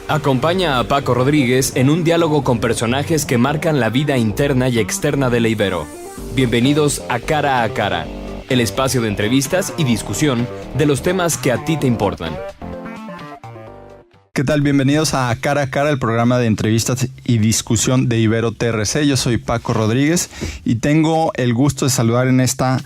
Acompaña a Paco Rodríguez en un diálogo con personajes que marcan la vida interna y externa de la Ibero. Bienvenidos a Cara, el espacio de entrevistas y discusión de los temas que a ti te importan. ¿Qué tal? Bienvenidos a Cara, el programa de entrevistas y discusión de Ibero TRC. Yo soy Paco Rodríguez y tengo el gusto de saludar en esta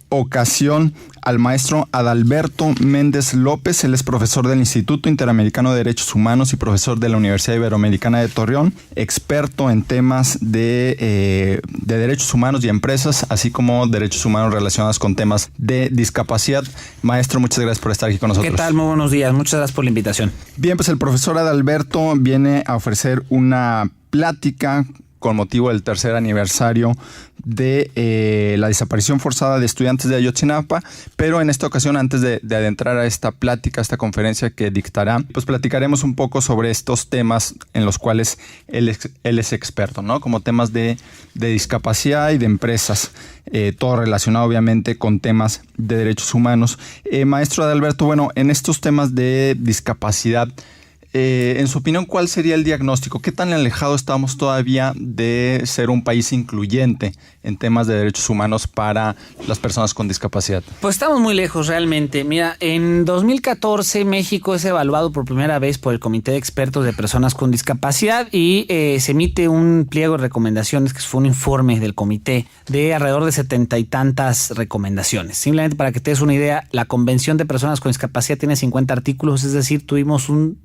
ocasión al maestro Adalberto Méndez López. Él es profesor del Instituto Interamericano de Derechos Humanos y profesor de la Universidad Iberoamericana de Torreón, experto en temas de derechos humanos y empresas, así como derechos humanos relacionados con temas de discapacidad. Maestro, muchas gracias por estar aquí con nosotros. ¿Qué tal? Muy buenos días. Muchas gracias por la invitación. Bien, pues el profesor Adalberto viene a ofrecer una plática con motivo del tercer aniversario de la desaparición forzada de estudiantes de Ayotzinapa, pero en esta ocasión, antes de adentrar a esta plática, a esta conferencia que dictará, pues platicaremos un poco sobre estos temas en los cuales él es experto, ¿no? Como temas de discapacidad y de empresas, todo relacionado obviamente con temas de derechos humanos. Maestro Adalberto, bueno, en estos temas de discapacidad, en su opinión, ¿cuál sería el diagnóstico? ¿Qué tan alejado estamos todavía de ser un país incluyente en temas de derechos humanos para las personas con discapacidad? Pues estamos muy lejos realmente. Mira, en 2014 México es evaluado por primera vez por el Comité de Expertos de Personas con Discapacidad y se emite un pliego de recomendaciones, que fue un informe del comité de alrededor de 70 y tantas recomendaciones. Simplemente para que te des una idea, la Convención de Personas con Discapacidad tiene 50 artículos, es decir, tuvimos un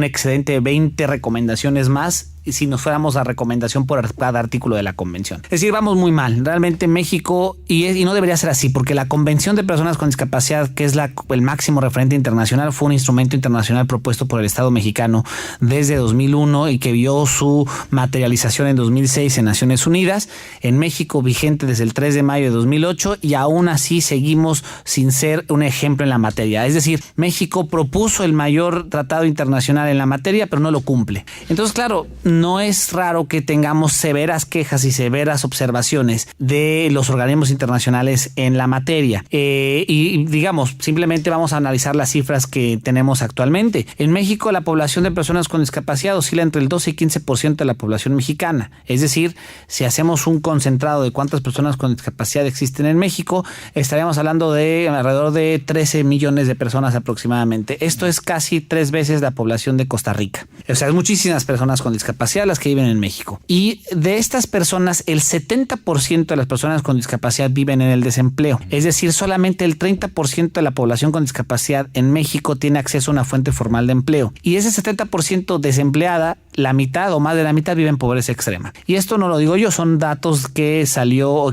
excedente de 20 recomendaciones más si nos fuéramos a recomendación por cada artículo de la convención. Es decir, vamos muy mal. Realmente México, y no debería ser así, porque la Convención de Personas con Discapacidad, que es el máximo referente internacional, fue un instrumento internacional propuesto por el Estado mexicano desde 2001 y que vio su materialización en 2006 en Naciones Unidas. En México, vigente desde el 3 de mayo de 2008, y aún así seguimos sin ser un ejemplo en la materia. Es decir, México propuso el mayor tratado internacional en la materia, pero no lo cumple. Entonces, claro, no es raro que tengamos severas quejas y severas observaciones de los organismos internacionales en la materia. Y digamos, simplemente vamos a analizar las cifras que tenemos actualmente. En México, la población de personas con discapacidad oscila entre el 12 y 15% de la población mexicana. Es decir, si hacemos un concentrado de cuántas personas con discapacidad existen en México, estaríamos hablando de alrededor de 13 millones de personas aproximadamente. Esto es casi 3 veces la población de Costa Rica. O sea, hay muchísimas personas con discapacidad las que viven en México. Y de estas personas, el 70% de las personas con discapacidad viven en el desempleo. Es decir, solamente el 30% de la población con discapacidad en México tiene acceso a una fuente formal de empleo. Y ese 70% desempleada, la mitad o más de la mitad vive en pobreza extrema. Y esto no lo digo yo, son datos que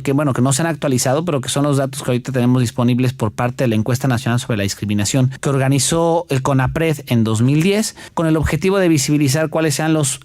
que no se han actualizado, pero que son los datos que ahorita tenemos disponibles por parte de la Encuesta Nacional sobre la Discriminación, que organizó el CONAPRED en 2010, con el objetivo de visibilizar cuáles sean los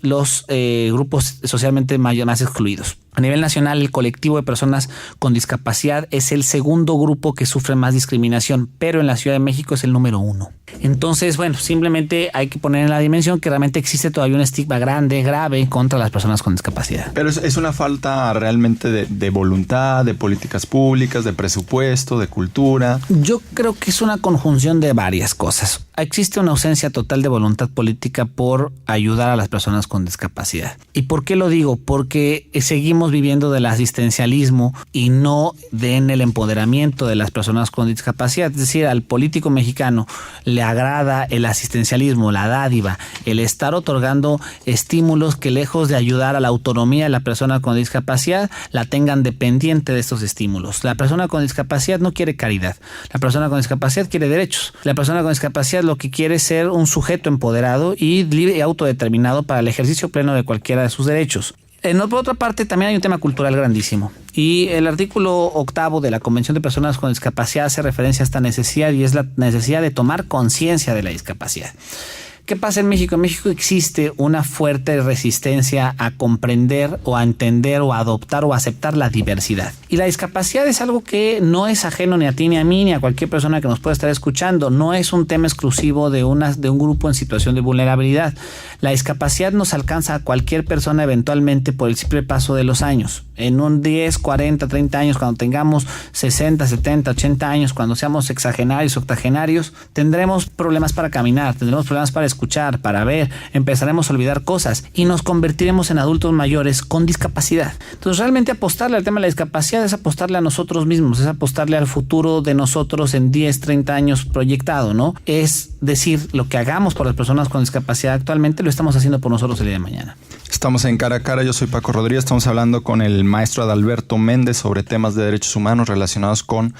grupos socialmente más excluidos. A nivel nacional, el colectivo de personas con discapacidad es el segundo grupo que sufre más discriminación, pero en la Ciudad de México es el número 1. Entonces, bueno, simplemente hay que poner en la dimensión que realmente existe todavía un estigma grave contra las personas con discapacidad. Pero es una falta realmente de voluntad, de políticas públicas, de presupuesto, de cultura. Yo creo que es una conjunción de varias cosas. Existe una ausencia total de voluntad política por ayudar a las personas con discapacidad. ¿Y por qué lo digo? Porque seguimos viviendo del asistencialismo y no en el empoderamiento de las personas con discapacidad. Es decir, al político mexicano le agrada el asistencialismo, la dádiva, el estar otorgando estímulos que, lejos de ayudar a la autonomía de la persona con discapacidad, la tengan dependiente de estos estímulos. La persona con discapacidad no quiere caridad. La persona con discapacidad quiere derechos. La persona con discapacidad lo que quiere es ser un sujeto empoderado y libre y autodeterminado para el ejercicio pleno de cualquiera de sus derechos. Por otra parte, también hay un tema cultural grandísimo. Y el artículo 8 de la Convención de Personas con Discapacidad hace referencia a esta necesidad, y es la necesidad de tomar conciencia de la discapacidad. ¿Qué pasa en México? En México existe una fuerte resistencia a comprender o a entender o a adoptar o a aceptar la diversidad. Y la discapacidad es algo que no es ajeno ni a ti, ni a mí, ni a cualquier persona que nos pueda estar escuchando. No es un tema exclusivo de un grupo en situación de vulnerabilidad. La discapacidad nos alcanza a cualquier persona eventualmente por el simple paso de los años. En un 10, 40, 30 años, cuando tengamos 60, 70, 80 años, cuando seamos sexagenarios, octogenarios, tendremos problemas para caminar, tendremos problemas para escuchar, para ver, empezaremos a olvidar cosas y nos convertiremos en adultos mayores con discapacidad. Entonces, realmente apostarle al tema de la discapacidad es apostarle a nosotros mismos, es apostarle al futuro de nosotros en 10, 30 años proyectado, ¿no? Es decir, lo que hagamos por las personas con discapacidad actualmente lo estamos haciendo por nosotros el día de mañana. Estamos en Cara a Cara, yo soy Paco Rodríguez, estamos hablando con el maestro Adalberto Méndez sobre temas de derechos humanos relacionados con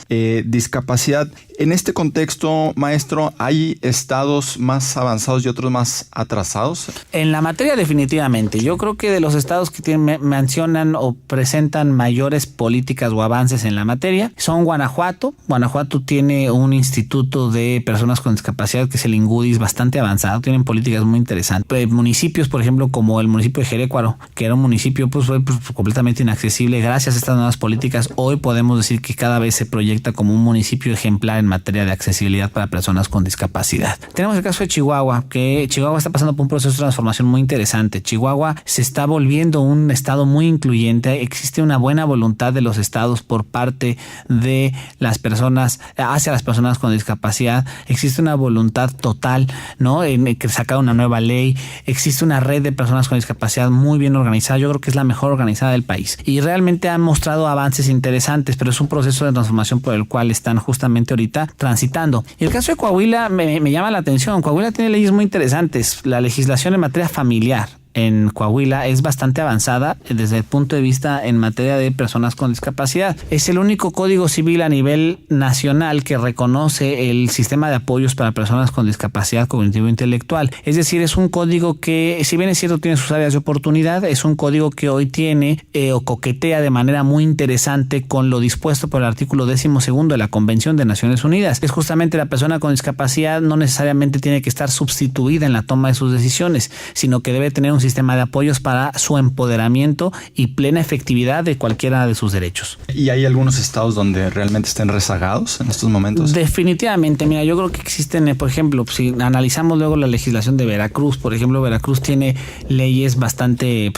discapacidad. En este contexto, maestro, ¿hay estados más avanzados y otros más atrasados? En la materia definitivamente. Yo creo que de los estados que mencionan o presentan mayores políticas o avances en la materia son Guanajuato. Guanajuato tiene un instituto de personas con discapacidad que es el INGUDIS bastante avanzado, tienen políticas muy interesantes. Municipios, por ejemplo, como el municipio de Jerécuaro, que era un municipio fue completamente inaccesible. Gracias a estas nuevas políticas, hoy podemos decir que cada vez se proyecta como un municipio ejemplar en materia de accesibilidad para personas con discapacidad. Tenemos el caso de Chihuahua, que Chihuahua está pasando por un proceso de transformación muy interesante. Chihuahua se está volviendo un estado muy incluyente. Existe una buena voluntad de los estados por parte de las personas, hacia las personas con discapacidad. Existe una voluntad total, ¿no? En que sacar una nueva ley. Existe una red de personas con discapacidad muy bien organizada. Yo creo que es la mejor organizada del país. Y realmente han mostrado avances interesantes, pero es un proceso de transformación por el cual están justamente ahorita transitando. Y el caso de Coahuila me llama la atención. Coahuila tiene leyes muy interesantes. La legislación en materia familiar en Coahuila es bastante avanzada desde el punto de vista en materia de personas con discapacidad. Es el único código civil a nivel nacional que reconoce el sistema de apoyos para personas con discapacidad cognitivo-intelectual. Es decir, es un código que, si bien es cierto, tiene sus áreas de oportunidad, es un código que hoy tiene o coquetea de manera muy interesante con lo dispuesto por el artículo 12º de la Convención de Naciones Unidas. Es justamente la persona con discapacidad no necesariamente tiene que estar sustituida en la toma de sus decisiones, sino que debe tener un sistema de apoyos para su empoderamiento y plena efectividad de cualquiera de sus derechos. ¿Y hay algunos estados donde realmente estén rezagados en estos momentos? Definitivamente, mira, yo creo que existen, por ejemplo, si analizamos luego la legislación de Veracruz, por ejemplo, Veracruz tiene leyes bastante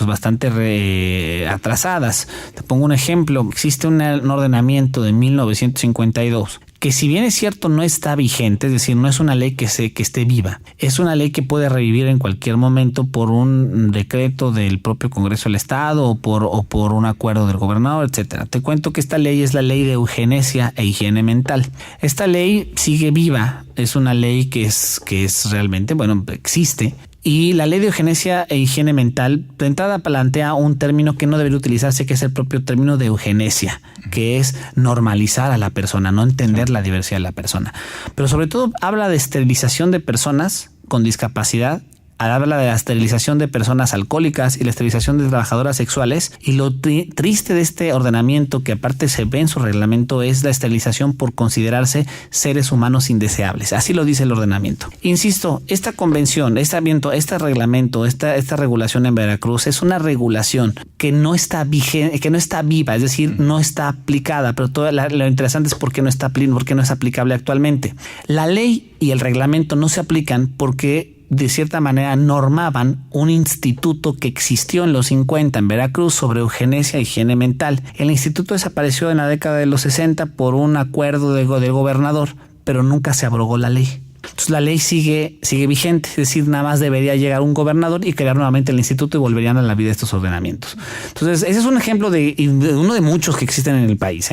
atrasadas. Te pongo un ejemplo, existe un ordenamiento de 1952 que, si bien es cierto, no está vigente, es decir, no es una ley que esté viva, es una ley que puede revivir en cualquier momento por un decreto del propio Congreso del Estado o por un acuerdo del gobernador, etcétera. Te cuento que esta ley es la ley de eugenesia e higiene mental. Esta ley sigue viva, es una ley que es realmente, existe. Y la ley de eugenesia e higiene mental de entrada plantea un término que no debería utilizarse, que es el propio término de eugenesia, que es normalizar a la persona, no entender la diversidad de la persona. Pero sobre todo habla de esterilización de personas con discapacidad, habla de la esterilización de personas alcohólicas y la esterilización de trabajadoras sexuales, y lo triste de este ordenamiento, que aparte se ve en su reglamento, es la esterilización por considerarse seres humanos indeseables. Así lo dice el ordenamiento. Insisto, esta convención, este reglamento, esta regulación en Veracruz es una regulación que no está vigente, que no está viva, es decir, no está aplicada, pero lo interesante es por qué no es aplicable actualmente. La ley y el reglamento no se aplican porque de cierta manera normaban un instituto que existió en los 50 en Veracruz sobre eugenesia e higiene mental. El instituto desapareció en la década de los 60 por un acuerdo del gobernador, pero nunca se abrogó la ley. Entonces la ley sigue vigente, es decir, nada más debería llegar un gobernador y crear nuevamente el instituto y volverían a la vida estos ordenamientos. Entonces ese es un ejemplo de uno de muchos que existen en el país.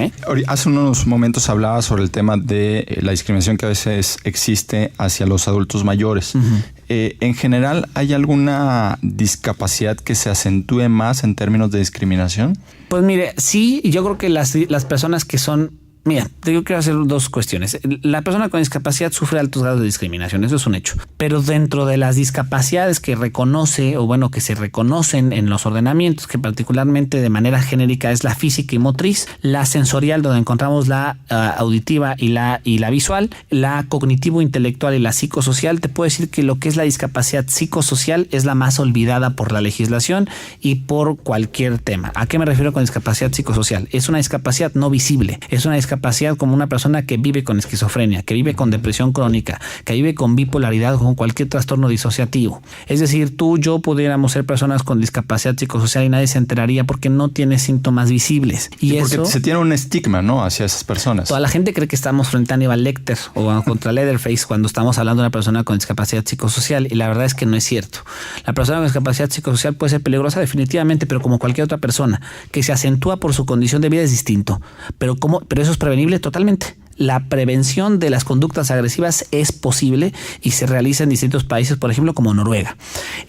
Hace unos momentos hablaba sobre el tema de la discriminación que a veces existe hacia los adultos mayores. Uh-huh. En general, ¿hay alguna discapacidad que se acentúe más en términos de discriminación? Pues mire, sí, yo creo que las personas que son... Mira, yo quiero hacer dos cuestiones. La persona con discapacidad sufre altos grados de discriminación, eso es un hecho. Pero dentro de las discapacidades que que se reconocen en los ordenamientos, que particularmente de manera genérica es la física y motriz, la sensorial, donde encontramos la auditiva y la visual, la cognitivo-intelectual y la psicosocial, te puedo decir que lo que es la discapacidad psicosocial es la más olvidada por la legislación y por cualquier tema. ¿A qué me refiero con discapacidad psicosocial? Es una discapacidad no visible, es una discapacidad discapacidad como una persona que vive con esquizofrenia, que vive con depresión crónica, que vive con bipolaridad o con cualquier trastorno disociativo. Es decir, tú, yo pudiéramos ser personas con discapacidad psicosocial y nadie se enteraría porque no tiene síntomas visibles. Y porque eso, se tiene un estigma, ¿no?, hacia esas personas. toda la gente cree que estamos frente a Aníbal Lecter o contra Leatherface cuando estamos hablando de una persona con discapacidad psicosocial, y la verdad es que no es cierto. La persona con discapacidad psicosocial puede ser peligrosa definitivamente, pero como cualquier otra persona que se acentúa por su condición de vida es distinto. Pero eso es prevenible totalmente. La prevención de las conductas agresivas es posible y se realiza en distintos países, por ejemplo, como Noruega.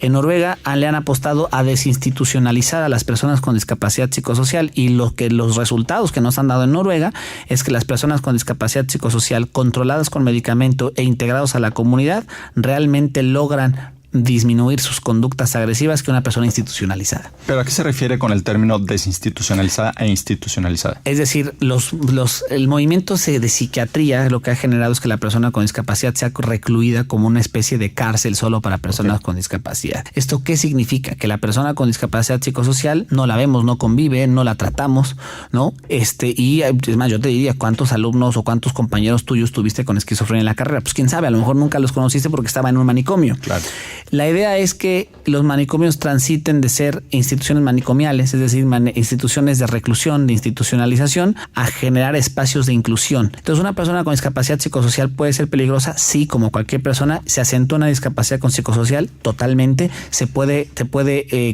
En Noruega le han apostado a desinstitucionalizar a las personas con discapacidad psicosocial, y los resultados que nos han dado en Noruega es que las personas con discapacidad psicosocial controladas con medicamento e integrados a la comunidad realmente logran disminuir sus conductas agresivas que una persona institucionalizada. ¿Pero a qué se refiere con el término desinstitucionalizada e institucionalizada? Es decir, el movimiento de psiquiatría lo que ha generado es que la persona con discapacidad sea recluida como una especie de cárcel solo para personas con discapacidad. ¿Esto qué significa? Que la persona con discapacidad psicosocial no la vemos, no convive, no la tratamos, ¿no? Y es más, yo te diría, ¿cuántos alumnos o cuántos compañeros tuyos tuviste con esquizofrenia en la carrera? Pues quién sabe, a lo mejor nunca los conociste porque estaba en un manicomio. Claro. La idea es que los manicomios transiten de ser instituciones manicomiales, es decir, instituciones de reclusión, de institucionalización, a generar espacios de inclusión. Entonces, una persona con discapacidad psicosocial puede ser peligrosa, sí, como cualquier persona. Se acentúa una discapacidad con psicosocial, totalmente. Se puede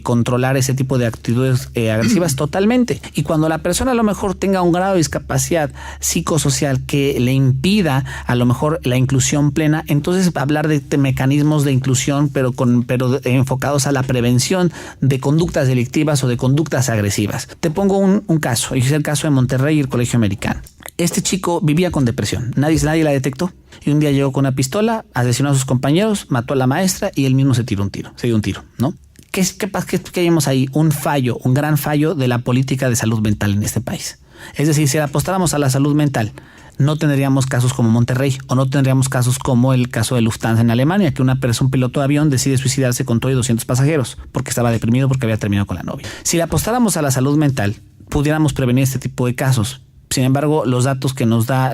controlar ese tipo de actitudes agresivas, totalmente. Y cuando la persona a lo mejor tenga un grado de discapacidad psicosocial que le impida a lo mejor la inclusión plena, entonces hablar de mecanismos de inclusión, pero enfocados a la prevención de conductas delictivas o de conductas agresivas. Te pongo un caso, y es el caso de Monterrey y el Colegio Americano. Este chico vivía con depresión, nadie la detectó, y un día llegó con una pistola, asesinó a sus compañeros, mató a la maestra y él mismo se dio un tiro, ¿no? ¿Qué vemos ahí? Un gran fallo de la política de salud mental en este país. Es decir, si apostáramos a la salud mental, no tendríamos casos como Monterrey, o no tendríamos casos como el caso de Lufthansa en Alemania, que un piloto de avión decide suicidarse con todo y 200 pasajeros porque estaba deprimido porque había terminado con la novia. Si le apostáramos a la salud mental, pudiéramos prevenir este tipo de casos. Sin embargo, los datos que nos da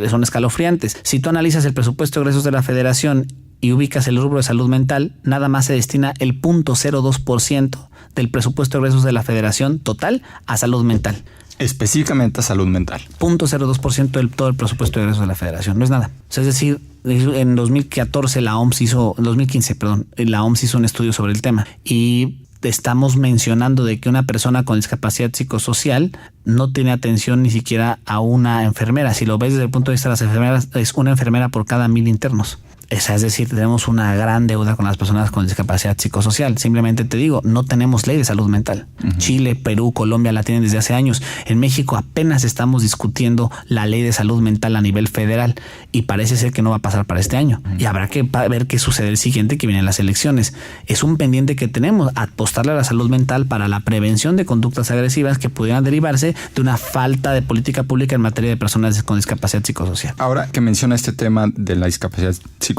son escalofriantes. Si tú analizas el presupuesto de egresos de la Federación y ubicas el rubro de salud mental, nada más se destina el 0.02% del presupuesto de egresos de la Federación total a salud mental. Específicamente a salud mental. 0.02% del todo el presupuesto de egresos de la Federación. No es nada. O sea, es decir, en 2015 la OMS hizo un estudio sobre el tema, y estamos mencionando de que una persona con discapacidad psicosocial no tiene atención ni siquiera a una enfermera. Si lo ves desde el punto de vista de las enfermeras, es una enfermera por cada 1,000 internos. Es decir, tenemos una gran deuda con las personas con discapacidad psicosocial. Simplemente te digo, no tenemos ley de salud mental. Chile, Perú, Colombia la tienen desde hace años. En México apenas estamos discutiendo la ley de salud mental a nivel federal, y parece ser que no va a pasar para este año. Y habrá que ver qué sucede el siguiente, que vienen las elecciones. Es un pendiente que tenemos, apostarle a la salud mental para la prevención de conductas agresivas que pudieran derivarse de una falta de política pública en materia de personas con discapacidad psicosocial. Ahora que menciona este tema de la discapacidad psicosocial,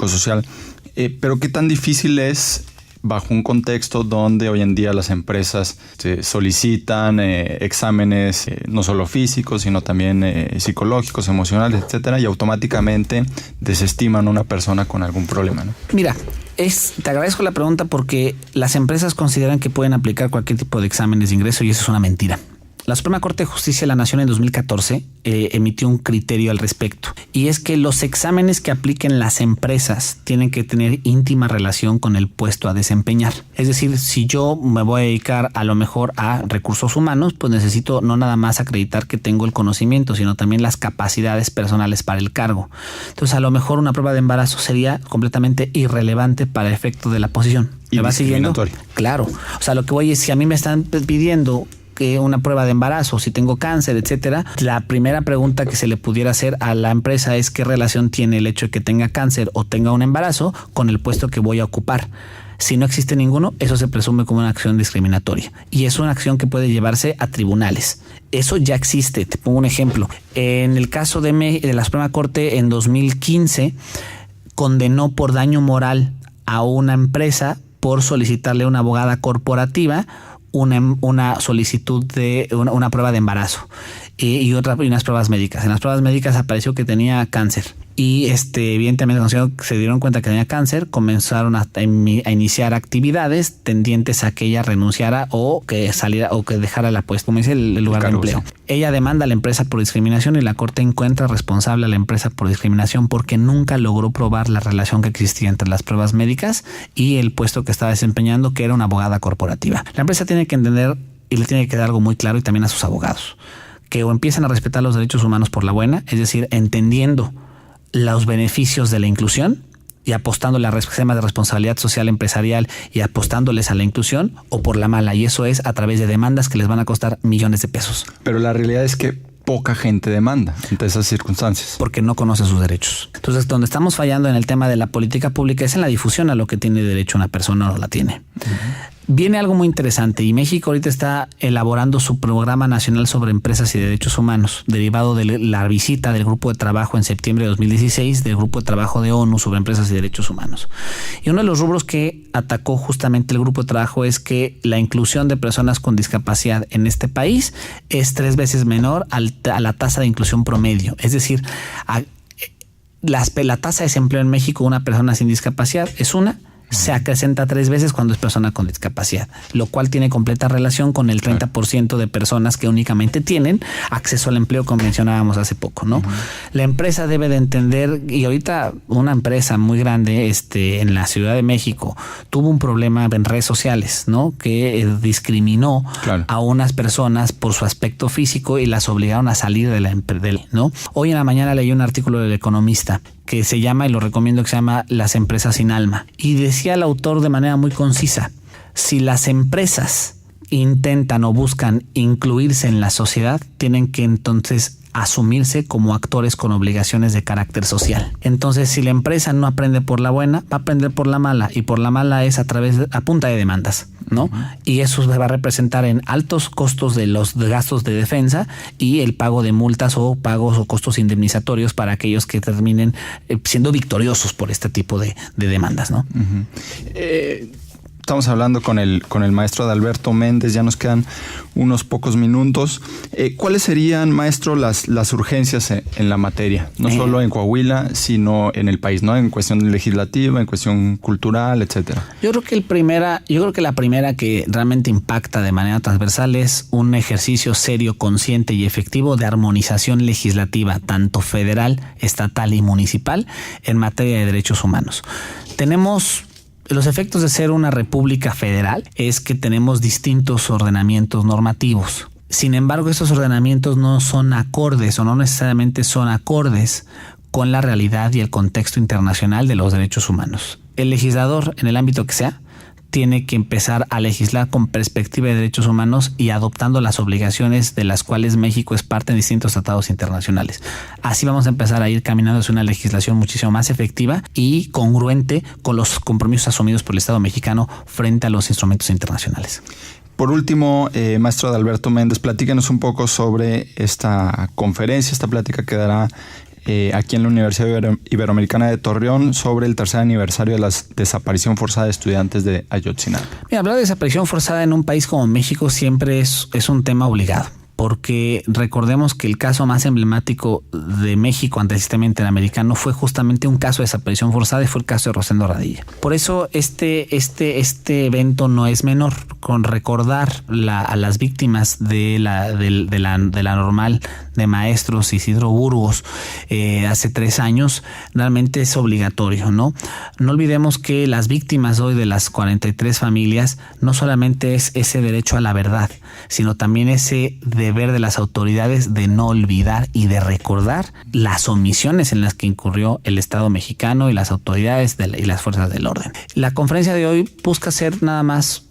pero ¿qué tan difícil es bajo un contexto donde hoy en día las empresas solicitan exámenes no solo físicos, sino también psicológicos, emocionales, etcétera, y automáticamente desestiman a una persona con algún problema, ¿no? Mira, te agradezco la pregunta porque las empresas consideran que pueden aplicar cualquier tipo de exámenes de ingreso, y eso es una mentira. La Suprema Corte de Justicia de la Nación en 2014 emitió un criterio al respecto, y es que los exámenes que apliquen las empresas tienen que tener íntima relación con el puesto a desempeñar. Es decir, si yo me voy a dedicar a lo mejor a recursos humanos, pues necesito no nada más acreditar que tengo el conocimiento, sino también las capacidades personales para el cargo. Entonces, a lo mejor una prueba de embarazo sería completamente irrelevante para el efecto de la posición. ¿Me va siguiendo? Claro. O sea, lo que voy es, si a mí me están pidiendo que una prueba de embarazo, si tengo cáncer, etcétera, la primera pregunta que se le pudiera hacer a la empresa es qué relación tiene el hecho de que tenga cáncer o tenga un embarazo con el puesto que voy a ocupar. Si no existe ninguno, eso se presume como una acción discriminatoria, y es una acción que puede llevarse a tribunales. Eso ya existe. Te pongo un ejemplo. En el caso de la Suprema Corte en 2015 condenó por daño moral a una empresa por solicitarle a una abogada corporativa una solicitud de una prueba de embarazo, y unas pruebas médicas. En las pruebas médicas apareció que tenía cáncer. Y evidentemente cuando se dieron cuenta que tenía cáncer, comenzaron a iniciar actividades tendientes a que ella renunciara o que saliera o que dejara como dice, el lugar de empleo. Sí. Ella demanda a la empresa por discriminación y la corte encuentra responsable a la empresa por discriminación porque nunca logró probar la relación que existía entre las pruebas médicas y el puesto que estaba desempeñando, que era una abogada corporativa. La empresa tiene que entender y le tiene que quedar algo muy claro, y también a sus abogados, que o empiezan a respetar los derechos humanos por la buena, es decir, entendiendo los beneficios de la inclusión y apostándole a esquemas de responsabilidad social empresarial y apostándoles a la inclusión, o por la mala, y eso es a través de demandas que les van a costar millones de pesos. Pero la realidad es que poca gente demanda ante esas circunstancias. Porque no conoce sus derechos. Entonces, donde estamos fallando en el tema de la política pública es en la difusión a lo que tiene derecho una persona o no la tiene. Viene algo muy interesante y México ahorita está elaborando su programa nacional sobre empresas y derechos humanos, derivado de la visita del grupo de trabajo en septiembre de 2016 del grupo de trabajo de ONU sobre empresas y derechos humanos. Y uno de los rubros que atacó justamente el grupo de trabajo es que la inclusión de personas con discapacidad en este país es 3 veces menor a la tasa de inclusión promedio. Es decir, la tasa de desempleo en México de una persona sin discapacidad se acrecenta 3 veces cuando es persona con discapacidad, lo cual tiene completa relación con el 30% de personas que únicamente tienen acceso al empleo, como mencionábamos hace poco, ¿no? La empresa debe de entender, y ahorita una empresa muy grande en la Ciudad de México tuvo un problema en redes sociales, ¿no? Que discriminó a unas personas por su aspecto físico y las obligaron a salir de la empresa, ¿no? Hoy en la mañana leí un artículo del Economista que se llama, y lo recomiendo, que se llama Las empresas sin alma. Y decía el autor de manera muy concisa: si las empresas intentan o buscan incluirse en la sociedad, tienen que entonces asumirse como actores con obligaciones de carácter social. Entonces, si la empresa no aprende por la buena, va a aprender por la mala, y por la mala es a punta de demandas, ¿no? Y eso se va a representar en altos costos de los gastos de defensa y el pago de multas o pagos o costos indemnizatorios para aquellos que terminen siendo victoriosos por este tipo de demandas, ¿no? Estamos hablando con el maestro Adalberto Méndez, ya nos quedan unos pocos minutos. ¿Cuáles serían, maestro, las urgencias en la materia? No solo en Coahuila, sino en el país, ¿no? En cuestión legislativa, en cuestión cultural, etcétera. Yo creo que la primera que realmente impacta de manera transversal es un ejercicio serio, consciente y efectivo de armonización legislativa, tanto federal, estatal y municipal, en materia de derechos humanos. Los efectos de ser una república federal es que tenemos distintos ordenamientos normativos. Sin embargo, estos ordenamientos no son acordes o no necesariamente son acordes con la realidad y el contexto internacional de los derechos humanos. El legislador, en el ámbito que sea, tiene que empezar a legislar con perspectiva de derechos humanos y adoptando las obligaciones de las cuales México es parte en distintos tratados internacionales. Así vamos a empezar a ir caminando hacia una legislación muchísimo más efectiva y congruente con los compromisos asumidos por el Estado mexicano frente a los instrumentos internacionales. Por último, maestro Adalberto Méndez, platíquenos un poco sobre esta conferencia, esta plática que dará aquí en la Universidad Iberoamericana de Torreón sobre el 3er aniversario de la desaparición forzada de estudiantes de Ayotzinapa. Mira, hablar de desaparición forzada en un país como México siempre es un tema obligado, porque recordemos que el caso más emblemático de México ante el sistema interamericano fue justamente un caso de desaparición forzada y fue el caso de Rosendo Radilla. Por eso este evento no es menor, con recordar a las víctimas de la normal de maestros Isidro Burgos hace 3 años, realmente es obligatorio, ¿no? No olvidemos que las víctimas hoy de las 43 familias no solamente es ese derecho a la verdad, sino también ese deber de las autoridades de no olvidar y de recordar las omisiones en las que incurrió el Estado mexicano y las autoridades y las fuerzas del orden. La conferencia de hoy busca ser nada más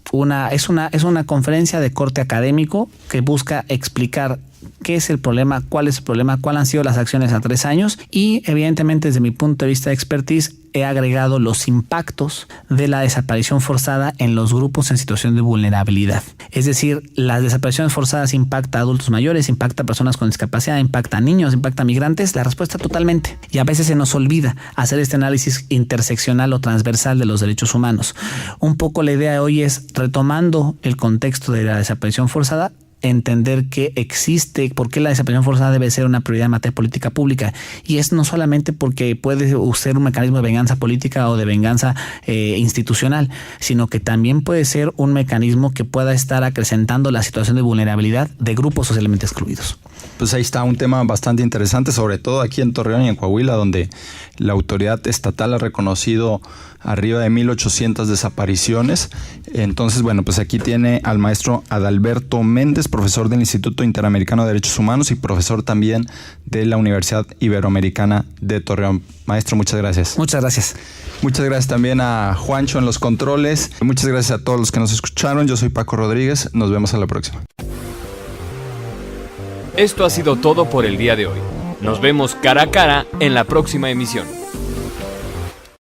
es una conferencia de corte académico que busca explicar qué es el problema, cuál es el problema, cuáles han sido las acciones a 3 años y evidentemente desde mi punto de vista de expertise he agregado los impactos de la desaparición forzada en los grupos en situación de vulnerabilidad. Es decir, las desapariciones forzadas impacta a adultos mayores, impacta a personas con discapacidad, impacta a niños, impacta a migrantes. La respuesta totalmente. Y a veces se nos olvida hacer este análisis interseccional o transversal de los derechos humanos. Un poco la idea de hoy es, retomando el contexto de la desaparición forzada, entender que existe, por qué la desaparición forzada debe ser una prioridad en materia de política pública. Y es no solamente porque puede ser un mecanismo de venganza política o de venganza institucional, sino que también puede ser un mecanismo que pueda estar acrecentando la situación de vulnerabilidad de grupos socialmente excluidos. Pues ahí está un tema bastante interesante, sobre todo aquí en Torreón y en Coahuila, donde la autoridad estatal ha reconocido arriba de 1,800 desapariciones. Entonces, bueno, pues aquí tiene al maestro Adalberto Méndez, profesor del Instituto Interamericano de Derechos Humanos y profesor también de la Universidad Iberoamericana de Torreón. Maestro, muchas gracias. Muchas gracias. Muchas gracias también a Juancho en los controles. Muchas gracias a todos los que nos escucharon. Yo soy Paco Rodríguez. Nos vemos a la próxima. Esto ha sido todo por el día de hoy. Nos vemos cara a cara en la próxima emisión.